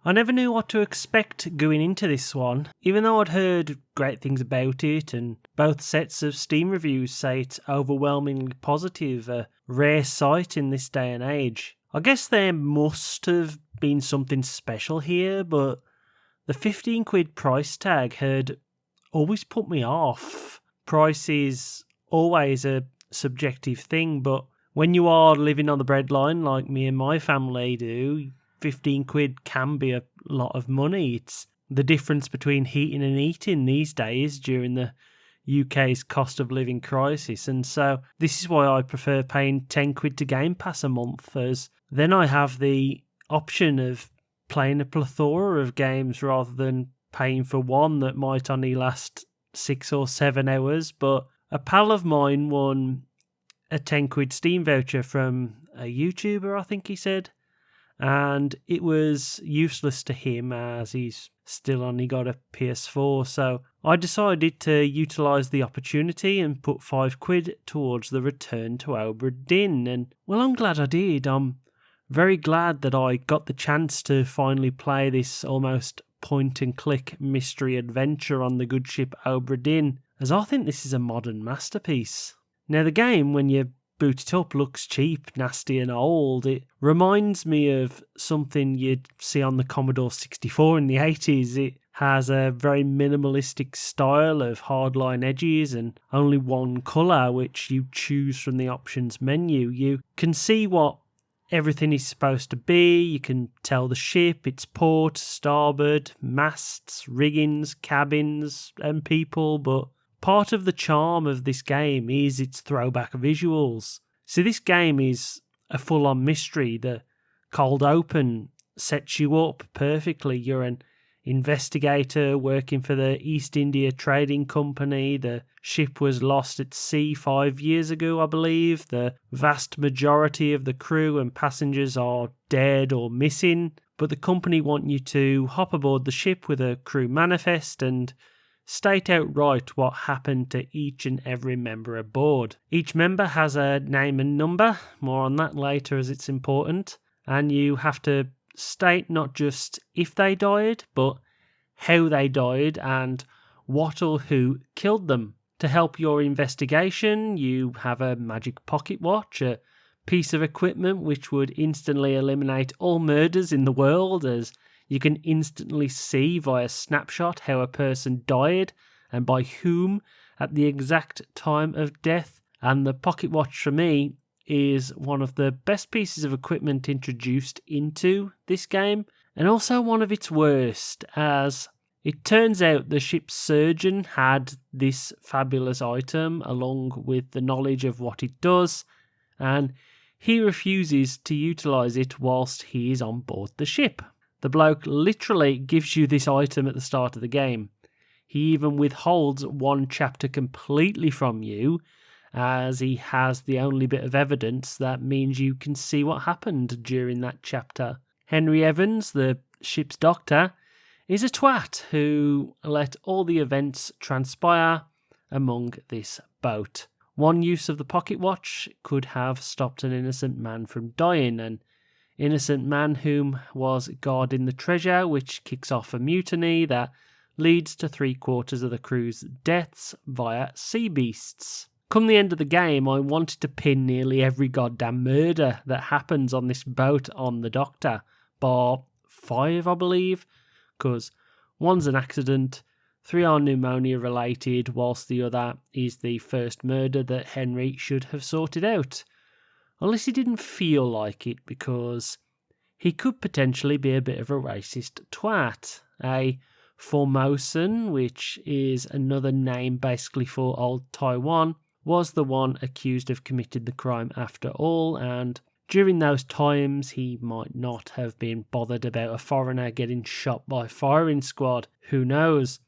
I never knew what to expect going into this one, even though I'd heard great things about it, and both sets of Steam reviews say it's overwhelmingly positive, a rare sight in this day and age. I guess there must have been something special here, but the 15 quid price tag had always put me off. Price is always a subjective thing, but when you are living on the breadline like me and my family do, 15 quid can be a lot of money. It's the difference between heating and eating these days during the UK's cost of living crisis, and so this is why I prefer paying 10 quid to Game Pass a month, as then I have the option of playing a plethora of games rather than paying for one that might only last 6 or 7 hours. But a pal of mine won a 10 quid Steam voucher from a YouTuber, I think he said, and it was useless to him as he's still only got a PS4, so I decided to utilise the opportunity and put 5 quid towards the return to Obra Dinn, and well, I'm glad I did. I'm very glad that I got the chance to finally play this almost point-and-click mystery adventure on the good ship Obra Dinn, as I think this is a modern masterpiece. Now, the game, when you boot it up, looks cheap, nasty and old. It reminds me of something you'd see on the Commodore 64 in the 80s. It has a very minimalistic style of hardline edges and only one colour, which you choose from the options menu. You can see what everything is supposed to be. You can tell the ship, its port, starboard, masts, riggings, cabins and people, but part of the charm of this game is its throwback visuals. So this game is a full-on mystery. The cold open sets you up perfectly. You're an investigator working for the East India Trading Company. The ship was lost at sea 5 years ago, I believe. The vast majority of the crew and passengers are dead or missing, but the company want you to hop aboard the ship with a crew manifest and state outright what happened to each and every member aboard. Each member has a name and number, more on that later as it's important, and you have to state not just if they died, but how they died and what or who killed them. To help your investigation, you have a magic pocket watch, a piece of equipment which would instantly eliminate all murders in the world, as you can instantly see via snapshot how a person died and by whom at the exact time of death. And the pocket watch for me is one of the best pieces of equipment introduced into this game, and also one of its worst, as it turns out the ship's surgeon had this fabulous item along with the knowledge of what it does, and he refuses to utilise it whilst he is on board the ship. The bloke literally gives you this item at the start of the game. He even withholds one chapter completely from you, as he has the only bit of evidence that means you can see what happened during that chapter. Henry Evans, the ship's doctor, is a twat who let all the events transpire among this boat. One use of the pocket watch could have stopped an innocent man from dying, an innocent man whom was guarding the treasure, which kicks off a mutiny that leads to 3/4 of the crew's deaths via sea beasts. Come the end of the game, I wanted to pin nearly every goddamn murder that happens on this boat on the Doctor, bar 5, I believe, because one's an accident, 3 are pneumonia related, whilst the other is the first murder that Henry should have sorted out. Unless he didn't feel like it, because he could potentially be a bit of a racist twat. A Formosan, which is another name basically for old Taiwan, was the one accused of committing the crime after all, and during those times he might not have been bothered about a foreigner getting shot by firing squad. Who knows?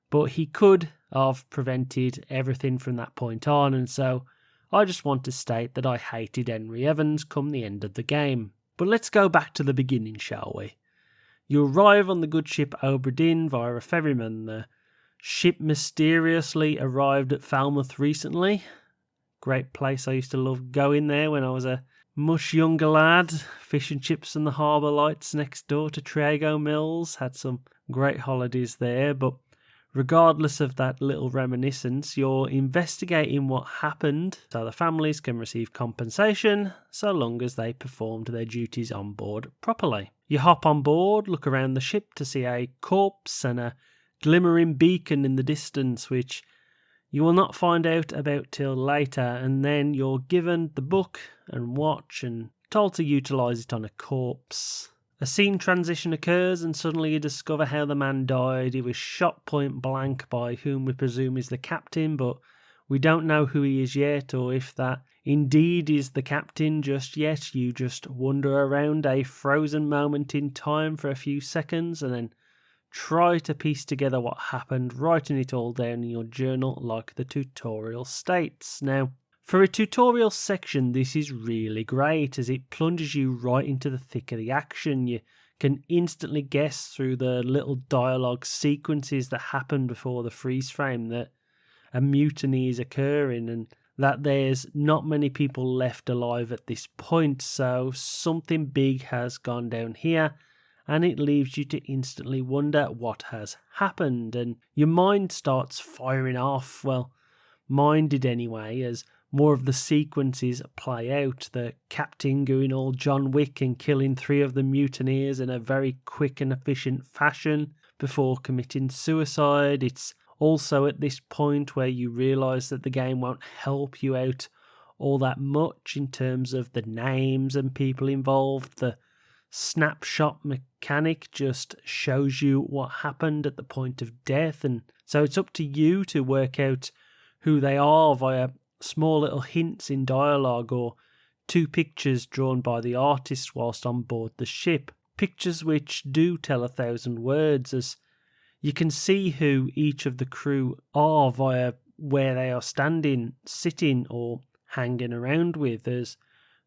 But he could have prevented everything from that point on, and so I just want to state that I hated Henry Evans come the end of the game. But let's go back to the beginning, shall we? You arrive on the good ship Obra Dinn via a ferryman. The ship mysteriously arrived at Falmouth recently. Great place, I used to love going there when I was a much younger lad, fish and chips and the harbour lights next door to Triago Mills. Had some great holidays there, but regardless of that little reminiscence, you're investigating what happened so the families can receive compensation so long as they performed their duties on board properly. You hop on board, look around the ship to see a corpse and a glimmering beacon in the distance, which you will not find out about till later, and then you're given the book and watch and told to utilise it on a corpse. A scene transition occurs and suddenly you discover how the man died. He was shot point blank by whom we presume is the captain, but we don't know who he is yet or if that indeed is the captain just yet. You just wander around a frozen moment in time for a few seconds and then try to piece together what happened, writing it all down in your journal like the tutorial states. Now, for a tutorial section, this is really great as it plunges you right into the thick of the action. You can instantly guess through the little dialogue sequences that happen before the freeze frame that a mutiny is occurring and that there's not many people left alive at this point, so something big has gone down here. And it leaves you to instantly wonder what has happened, and your mind starts firing off. Well, mine did anyway, as more of the sequences play out. The captain going all John Wick and killing 3 of the mutineers in a very quick and efficient fashion before committing suicide. It's also at this point where you realise that the game won't help you out all that much in terms of the names and people involved. The snapshot mechanic just shows you what happened at the point of death, and so it's up to you to work out who they are via small little hints in dialogue or 2 pictures drawn by the artist whilst on board the ship. Pictures which do tell 1,000 words, as you can see who each of the crew are via where they are standing, sitting or hanging around with, as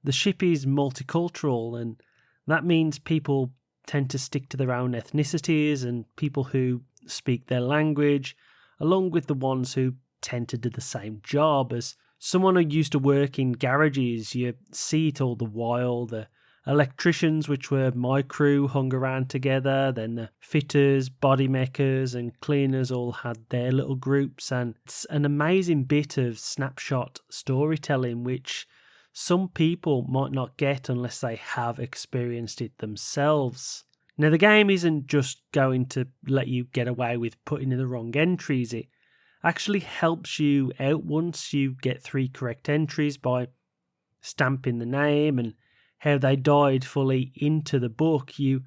the ship is multicultural, and that means people tend to stick to their own ethnicities and people who speak their language, along with the ones who tend to do the same job. As someone who used to work in garages, you see it all the while. The electricians, which were my crew, hung around together. Then the fitters, body makers and cleaners all had their little groups. And it's an amazing bit of snapshot storytelling, which some people might not get unless they have experienced it themselves. Now, the game isn't just going to let you get away with putting in the wrong entries. It actually helps you out once you get 3 correct entries by stamping the name and how they died fully into the book. You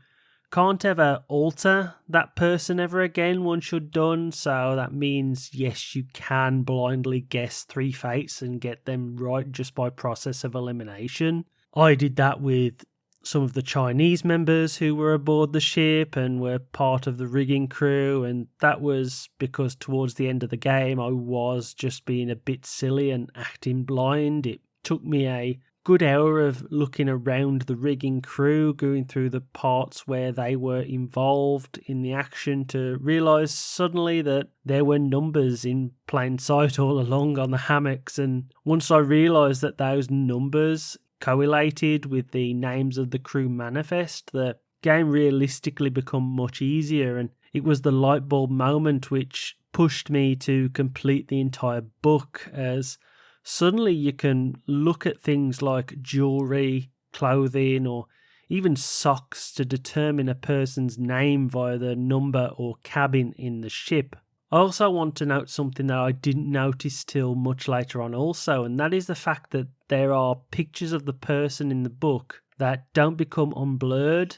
can't ever alter that person ever again once you're done, so that means yes, you can blindly guess 3 fates and get them right just by process of elimination. I did that with some of the Chinese members who were aboard the ship and were part of the rigging crew, and that was because towards the end of the game I was just being a bit silly and acting blind. It took me a good hour of looking around the rigging crew, going through the parts where they were involved in the action to realise suddenly that there were numbers in plain sight all along on the hammocks, and once I realised that those numbers correlated with the names of the crew manifest, the game realistically become much easier, and it was the light bulb moment which pushed me to complete the entire book, as suddenly you can look at things like jewellery, clothing, or even socks to determine a person's name via the number or cabin in the ship. I also want to note something that I didn't notice till much later on also, and that is the fact that there are pictures of the person in the book that don't become unblurred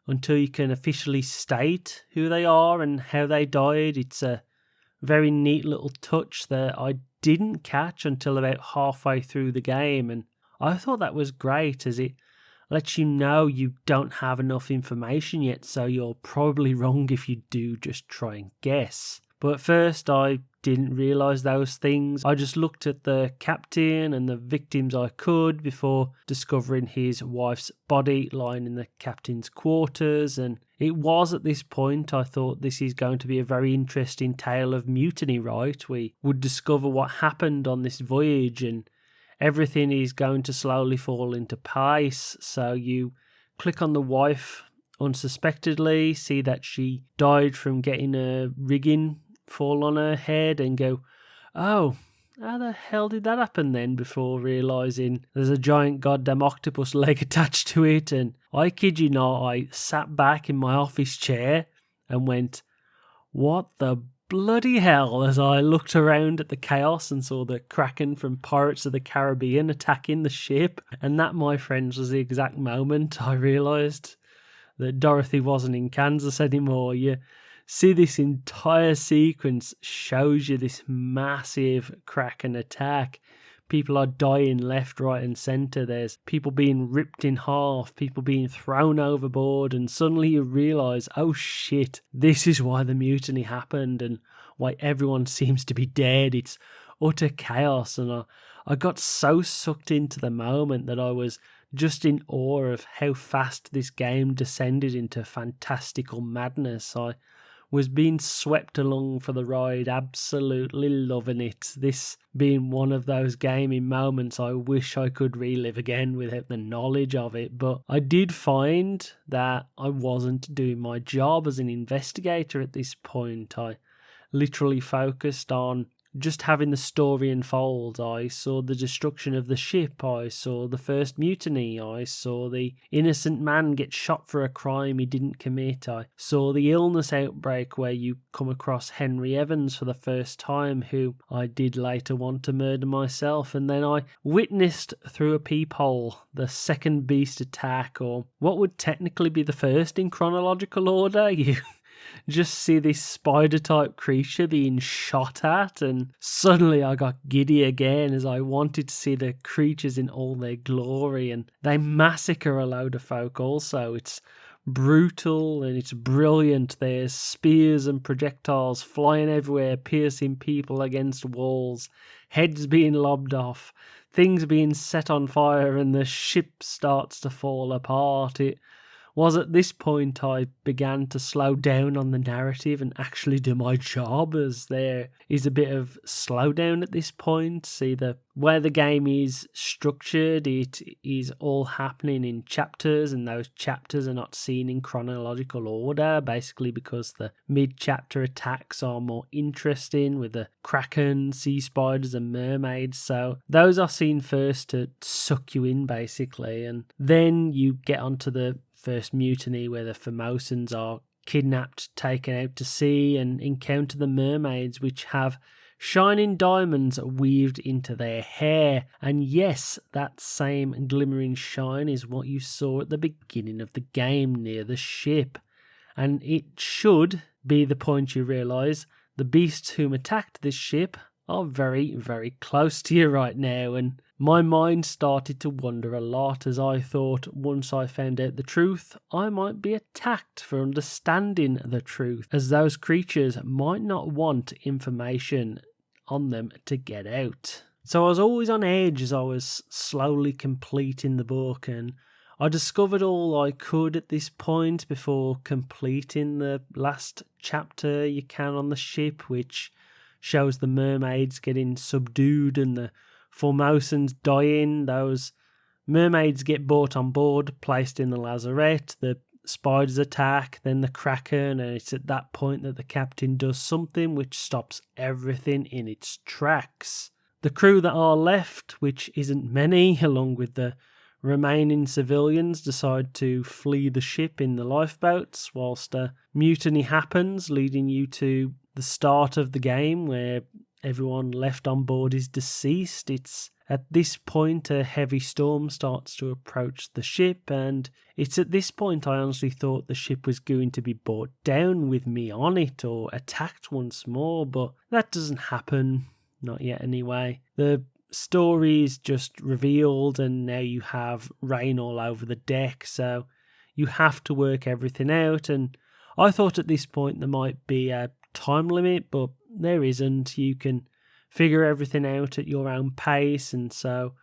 until you can officially state who they are and how they died. It's a very neat little touch that I didn't catch until about halfway through the game, and I thought that was great as it lets you know you don't have enough information yet, so you're probably wrong if you do just try and guess. But at first I didn't realise those things. I just looked at the captain and the victims I could before discovering his wife's body lying in the captain's quarters, and it was at this point I thought this is going to be a very interesting tale of mutiny, right? We would discover what happened on this voyage and everything is going to slowly fall into place. So you click on the wife unsuspectedly, see that she died from getting a rigging fall on her head, and go, oh, how the hell did that happen then? Before realising there's a giant goddamn octopus leg attached to it. And I kid you not, I sat back in my office chair and went, what the bloody hell, as I looked around at the chaos and saw the Kraken from Pirates of the Caribbean attacking the ship. And that, my friends, was the exact moment I realised that Dorothy wasn't in Kansas anymore. You see, this entire sequence shows you this massive Kraken attack. People are dying left, right and centre. There's people being ripped in half, people being thrown overboard, and suddenly you realise, oh shit, this is why the mutiny happened and why everyone seems to be dead. It's utter chaos, and I got so sucked into the moment that I was just in awe of how fast this game descended into fantastical madness. I was being swept along for the ride, absolutely loving it. This being one of those gaming moments I wish I could relive again without the knowledge of it. But I did find that I wasn't doing my job as an investigator at this point. I literally focused on just having the story unfold. I saw the destruction of the ship, I saw the first mutiny, I saw the innocent man get shot for a crime he didn't commit, I saw the illness outbreak where you come across Henry Evans for the first time, who I did later want to murder myself, and then I witnessed through a peephole the second beast attack, or what would technically be the first in chronological order. You just see this spider-type creature being shot at, and suddenly I got giddy again as I wanted to see the creatures in all their glory, and they massacre a load of folk also. It's brutal and it's brilliant. There's spears and projectiles flying everywhere, piercing people against walls, heads being lobbed off, things being set on fire, and the ship starts to fall apart. It was at this point I began to slow down on the narrative and actually do my job, as there is a bit of slowdown at this point. See, the way the game is structured, it is all happening in chapters, and those chapters are not seen in chronological order, basically because the mid-chapter attacks are more interesting with the kraken, sea spiders and mermaids, so those are seen first to suck you in basically, and then you get onto the first mutiny where the Formosans are kidnapped, taken out to sea, and encounter the mermaids, which have shining diamonds weaved into their hair. And yes, that same glimmering shine is what you saw at the beginning of the game near the ship. And it should be the point you realise the beasts whom attacked this ship are very, very close to you right now, and my mind started to wander a lot, as I thought once I found out the truth, I might be attacked for understanding the truth, as those creatures might not want information on them to get out. So I was always on edge as I was slowly completing the book, and I discovered all I could at this point before completing the last chapter you can on the ship, which shows the mermaids getting subdued and the Formosans dying. Those mermaids get brought on board, placed in the lazarette, the spiders attack, then the kraken, and it's at that point that the captain does something which stops everything in its tracks. The crew that are left, which isn't many, along with the remaining civilians, decide to flee the ship in the lifeboats whilst a mutiny happens, leading you to the start of the game where everyone left on board is deceased. It's at this point a heavy storm starts to approach the ship, and it's at this point I honestly thought the ship was going to be brought down with me on it or attacked once more, but that doesn't happen, not yet anyway. The story is just revealed, and now you have rain all over the deck, so you have to work everything out. And I thought at this point there might be a time limit, but there isn't. You can figure everything out at your own pace, and so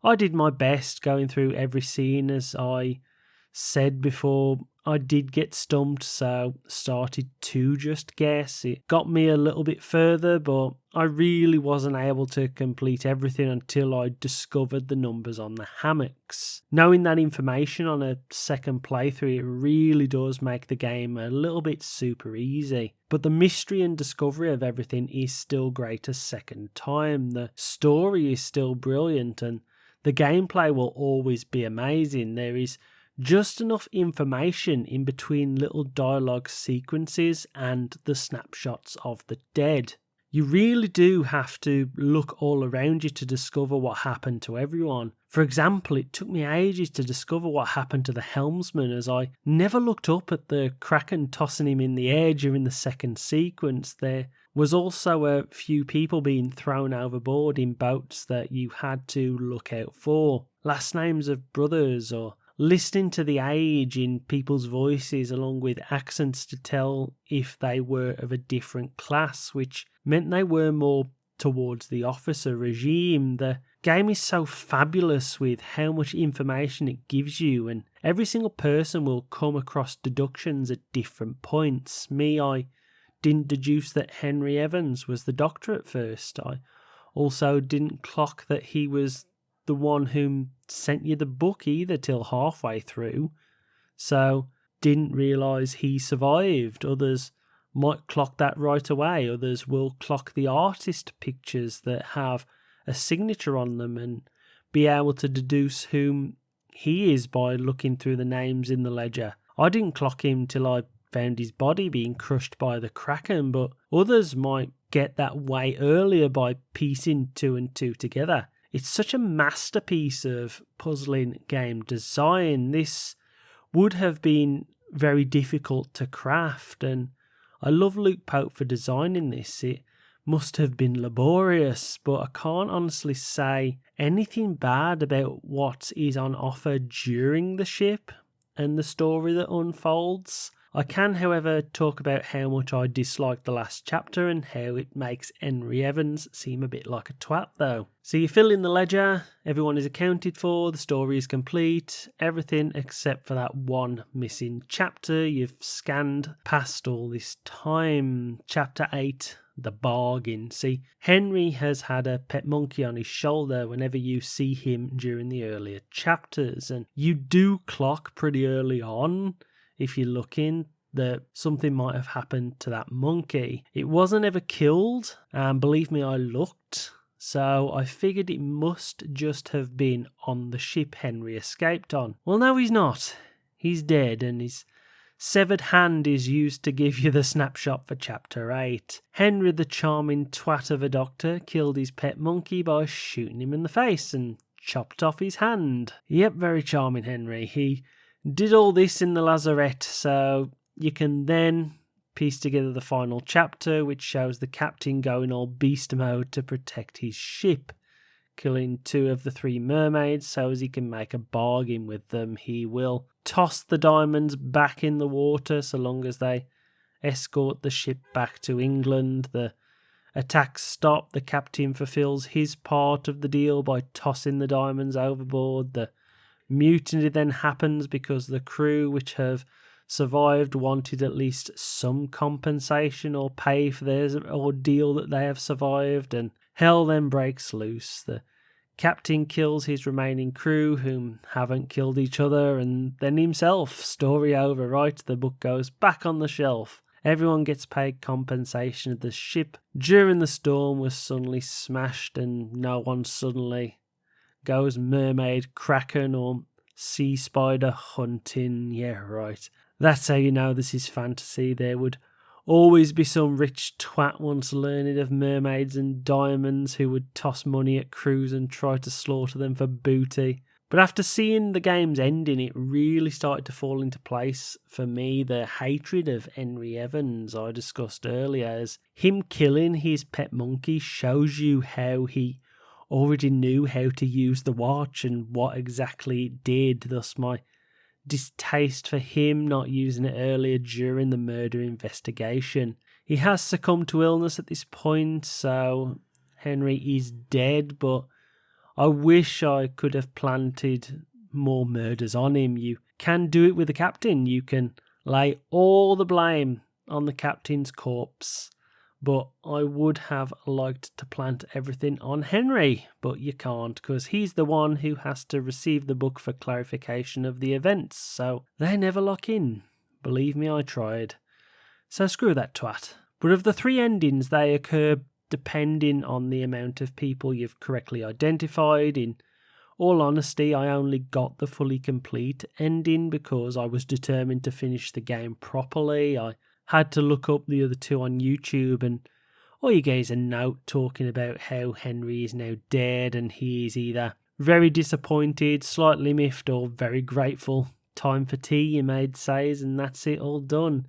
I did my best going through every scene. As I said before, I did get stumped, so started to just guess. It got me a little bit further, but I really wasn't able to complete everything until I discovered the numbers on the hammocks. Knowing that information on a second playthrough, it really does make the game a little bit super easy. But the mystery and discovery of everything is still great a second time. The story is still brilliant, and the gameplay will always be amazing. There is just enough information in between little dialogue sequences and the snapshots of the dead. You really do have to look all around you to discover what happened to everyone. For example, it took me ages to discover what happened to the helmsman, as I never looked up at the Kraken tossing him in the air during the second sequence. There was also a few people being thrown overboard in boats that you had to look out for. Last names of brothers, or listening to the age in people's voices along with accents to tell if they were of a different class, which meant they were more towards the officer regime. The game is so fabulous with how much information it gives you, and every single person will come across deductions at different points. I didn't deduce that Henry Evans was the doctor at first. I also didn't clock that he was the one whom sent you the book either till halfway through, so didn't realise he survived. Others might clock that right away. Others will clock the artist pictures that have a signature on them and be able to deduce whom he is by looking through the names in the ledger. I didn't clock him till I found his body being crushed by the Kraken, but others might get that way earlier by piecing 2 and 2 together. It's such a masterpiece of puzzling game design. This would have been very difficult to craft, and I love Luke Pope for designing this. It must have been laborious, but I can't honestly say anything bad about what is on offer during the ship and the story that unfolds. I can, however, talk about how much I disliked the last chapter and how it makes Henry Evans seem a bit like a twat though. So you fill in the ledger, everyone is accounted for, the story is complete, everything except for that one missing chapter you've scanned past all this time. Chapter 8, The Bargain. See, Henry has had a pet monkey on his shoulder whenever you see him during the earlier chapters, and you do clock pretty early on, if you're looking, that something might have happened to that monkey. It wasn't ever killed, and believe me, I looked, so I figured it must just have been on the ship Henry escaped on. Well, no, he's not. He's dead, and his severed hand is used to give you the snapshot for Chapter 8. Henry, the charming twat of a doctor, killed his pet monkey by shooting him in the face and chopped off his hand. Yep, very charming Henry. He did all this in the lazarette, so you can then piece together the final chapter, which shows the captain going all beast mode to protect his ship, killing 2 of the 3 mermaids so as he can make a bargain with them. He will toss the diamonds back in the water so long as they escort the ship back to England. The attacks stop. The captain fulfills his part of the deal by tossing the diamonds overboard. The mutiny then happens because the crew, which have survived, wanted at least some compensation or pay for their ordeal that they have survived, and hell then breaks loose. The captain kills his remaining crew, whom haven't killed each other, and then himself. Story over, right? The book goes back on the shelf. Everyone gets paid compensation. The ship during the storm was suddenly smashed, and no one suddenly goes mermaid, kraken, or sea spider hunting. Yeah, right. That's how you know this is fantasy. There would always be some rich twat once learned of mermaids and diamonds who would toss money at crews and try to slaughter them for booty. But after seeing the game's ending, it really started to fall into place for me. The hatred of Henry Evans I discussed earlier, as him killing his pet monkey shows you how he already knew how to use the watch and what exactly it did. Thus my distaste for him not using it earlier during the murder investigation. He has succumbed to illness at this point, so Henry is dead, but I wish I could have planted more murders on him. You can do it with the captain. You can lay all the blame on the captain's corpse. But I would have liked to plant everything on Henry, but you can't, because he's the one who has to receive the book for clarification of the events, so they never lock in. Believe me, I tried. So screw that twat. But of the 3 endings, they occur depending on the amount of people you've correctly identified. In all honesty, I only got the fully complete ending because I was determined to finish the game properly. I had to look up the other 2 on YouTube, and all you get is a note talking about how Henry is now dead and he is either very disappointed, slightly miffed, or very grateful. Time for tea, your maid says, and that's it, all done.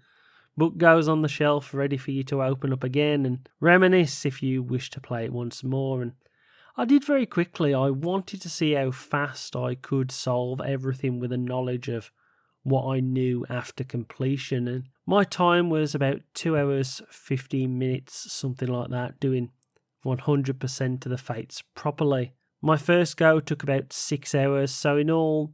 Book goes on the shelf, ready for you to open up again and reminisce if you wish to play it once more. And I did very quickly. I wanted to see how fast I could solve everything with a knowledge of what I knew after completion, and my time was about 2 hours 15 minutes, something like that, doing 100% of the fates properly. My first go took about 6 hours, so in all,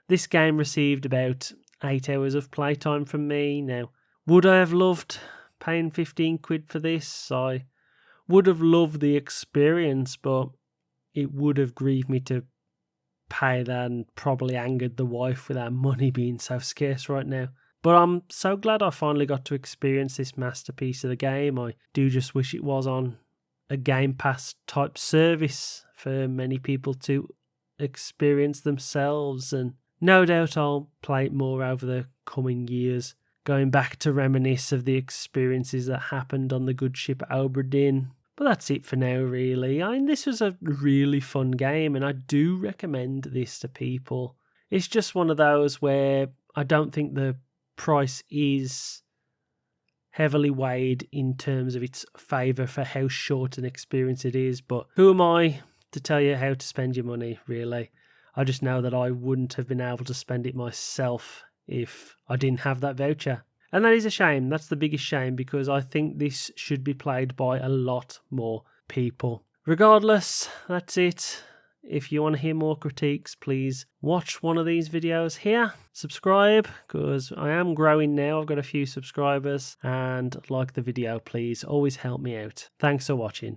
this game received about 8 hours of playtime from me. Now, would I have loved paying 15 quid for this? I would have loved the experience, but it would have grieved me to pay that and probably angered the wife with our money being so scarce right now. But I'm so glad I finally got to experience this masterpiece of the game. I do just wish it was on a Game Pass type service for many people to experience themselves, and no doubt I'll play it more over the coming years, going back to reminisce of the experiences that happened on the good ship Obra Dinn. But that's it for now, really. I mean, this was a really fun game, and I do recommend this to people. It's just one of those where I don't think the price is heavily weighed in terms of its favour for how short an experience it is. But who am I to tell you how to spend your money, really? I just know that I wouldn't have been able to spend it myself if I didn't have that voucher. And that is a shame. That's the biggest shame, because I think this should be played by a lot more people. Regardless, that's it. If you want to hear more critiques, please watch one of these videos here. Subscribe, because I am growing now. I've got a few subscribers. And like the video, please. Always help me out. Thanks for watching.